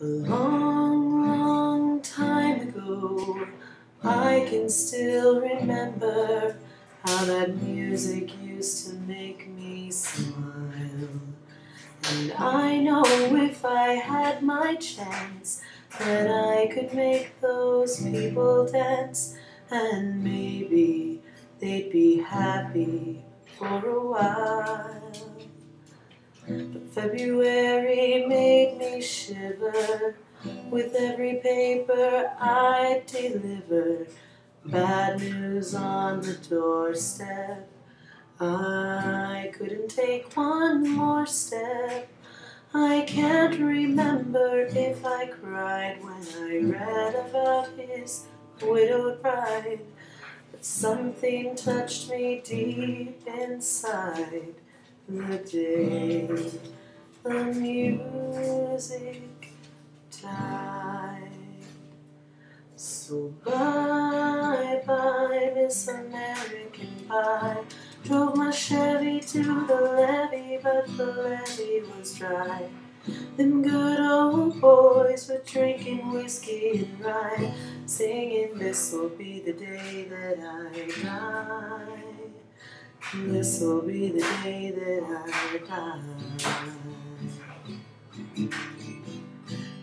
A long, long time ago, I can still remember how that music used to make me smile. And I know if I had my chance that I could make those people dance, and maybe they'd be happy for a while. But February made me shiver with every paper I deliver. Bad news on the doorstep. I couldn't take one more step. I can't remember if I cried when I read about his widowed bride, but something touched me deep inside the day the music died. So bye-bye, Miss American Pie. Drove my Chevy to the levee, but the levee was dry. Them good old boys were drinking whiskey and rye, singing, "This'll be the day that I die. This'll be the day that I die."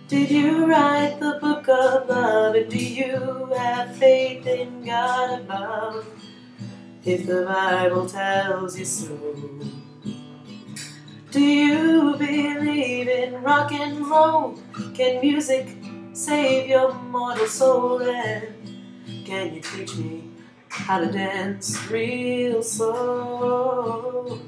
Did you write the book of love, and do you have faith in God above? If the Bible tells you so, do you believe in rock and roll? Can music save your mortal soul? And can you teach me how to dance real slow?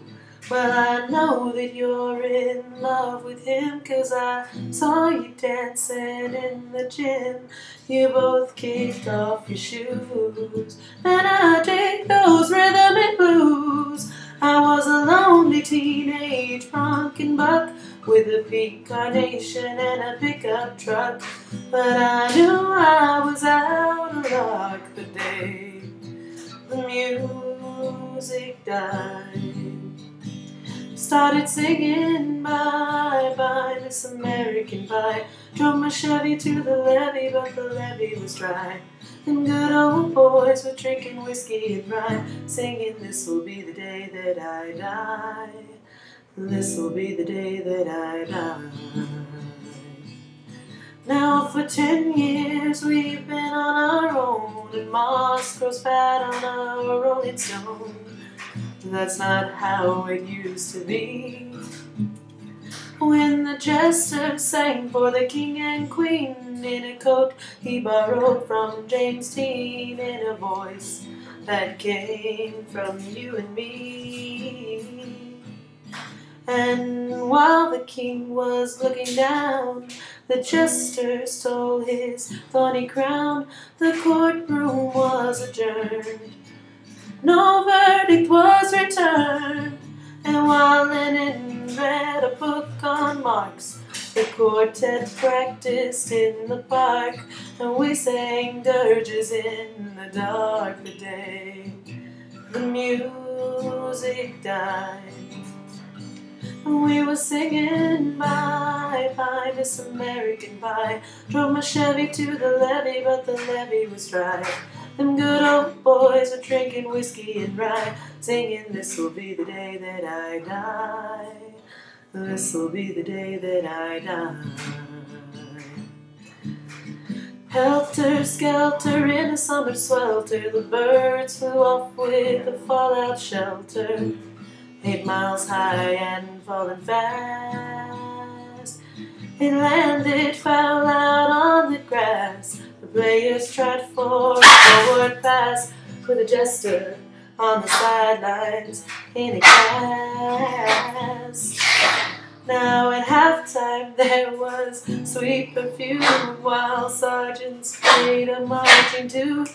Well, I know that you're in love with him, 'cause I saw you dancing in the gym. You both kicked off your shoes, and I dig those rhythm and blues. I was a lonely teenage drunken buck with a pink carnation and a pickup truck, but I knew I was out of luck the day the music died. Started singing bye-bye, Miss American Pie. Drove my Chevy to the levee, but the levee was dry. Them good old boys were drinking whiskey and rye, singing, "This'll be the day that I die. This'll be the day that I die." Now for 10 years we've been on our own, and moss grows fat on our rolling stone. That's not how it used to be. When the jester sang for the king and queen in a coat he borrowed from James Dean, in a voice that came from you and me. And while the king was looking down, the jester stole his thorny crown. The courtroom was adjourned. No verdict was returned, and while Lennon read a book on Marx, the quartet practiced in the park, and we sang dirges in the dark the day the music died. And we were singing bye-bye, Miss American Pie. Drove my Chevy to the levee, but the levee was dry. Them good old boys were drinking whiskey and rye, singing, "This'll be the day that I die. This'll be the day that I die." Helter-skelter in a summer swelter, the birds flew off with a fallout shelter. 8 miles high and falling fast. It landed foul out on the grass. The players tried for a forward pass, with a jester on the sidelines in a cast. Now at halftime there was sweet perfume, while sergeants played a marching tune.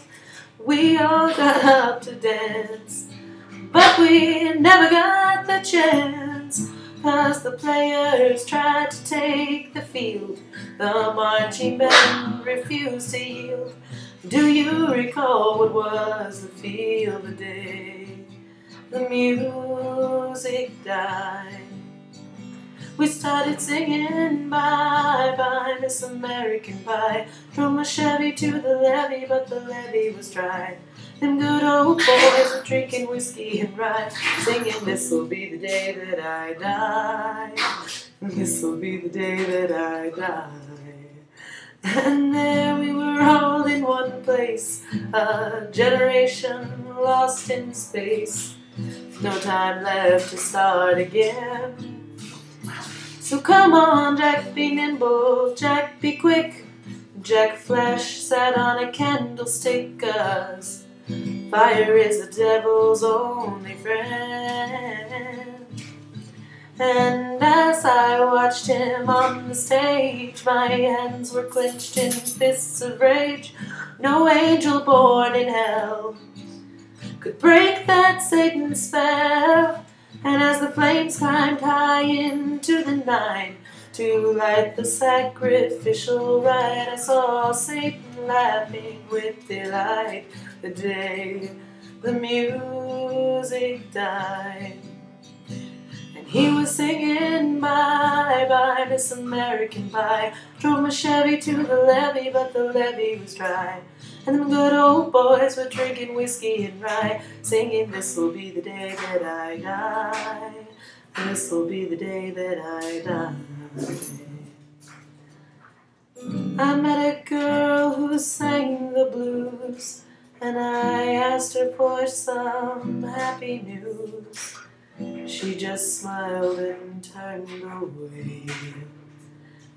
We all got up to dance, but we never got the chance, 'cause the players tried to take the field. The marching band refused to yield. Do you recall what was the feel the day the music died? We started singing bye-bye, Miss American Pie. Drove my Chevy to the levee, but the levee was dry. Them good old boys were drinking whiskey and rye, singing, "This'll be the day that I die. This'll be the day that I die." And there we were all in one place, a generation lost in space. No time left to start again. So come on, Jack, be nimble, Jack, be quick. Jack Flash sat on a candlestick, 'cause fire is the devil's only friend. And as I watched him on the stage, my hands were clenched in fists of rage. No angel born in hell could break that Satan's spell. And as the flames climbed high into the night to light the sacrificial rite, I saw Satan laughing with delight the day the music died. He was singing, "Bye, bye, Miss American Pie." Drove my Chevy to the levee, but the levee was dry. And them good old boys were drinking whiskey and rye, singing, "This'll be the day that I die. This'll be the day that I die." I met a girl who sang the blues, and I asked her for some happy news. She just smiled and turned away.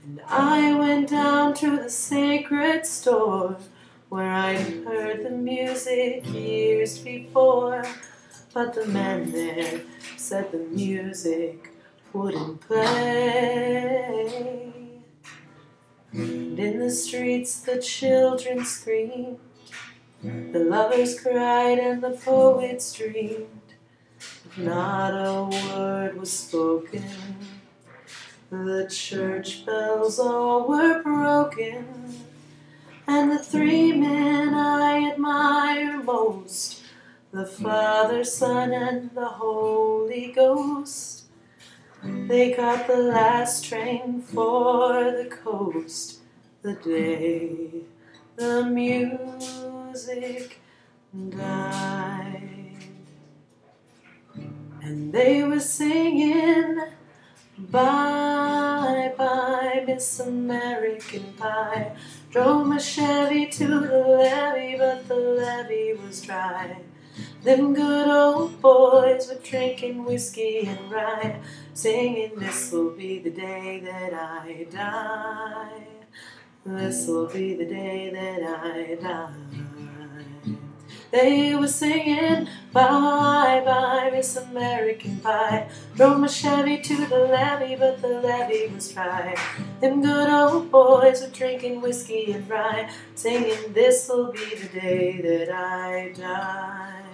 And I went down to the sacred store where I'd heard the music years before, but the man there said the music wouldn't play. And in the streets the children screamed, the lovers cried, and the poets dreamed. Not a word was spoken. The church bells all were broken. And the three men I admire most, the Father, Son, and the Holy Ghost, they caught the last train for the coast the day the music died. And they were singing, "Bye, bye, Miss American Pie." Drove my Chevy to the levee, but the levee was dry. Them good old boys were drinking whiskey and rye, singing, "This'll be the day that I die. This'll be the day that I die." They were singing, "Bye, bye, Miss American Pie." Drove my Chevy to the levee, but the levee was dry. Them good old boys were drinking whiskey and rye, singing, "This'll be the day that I die.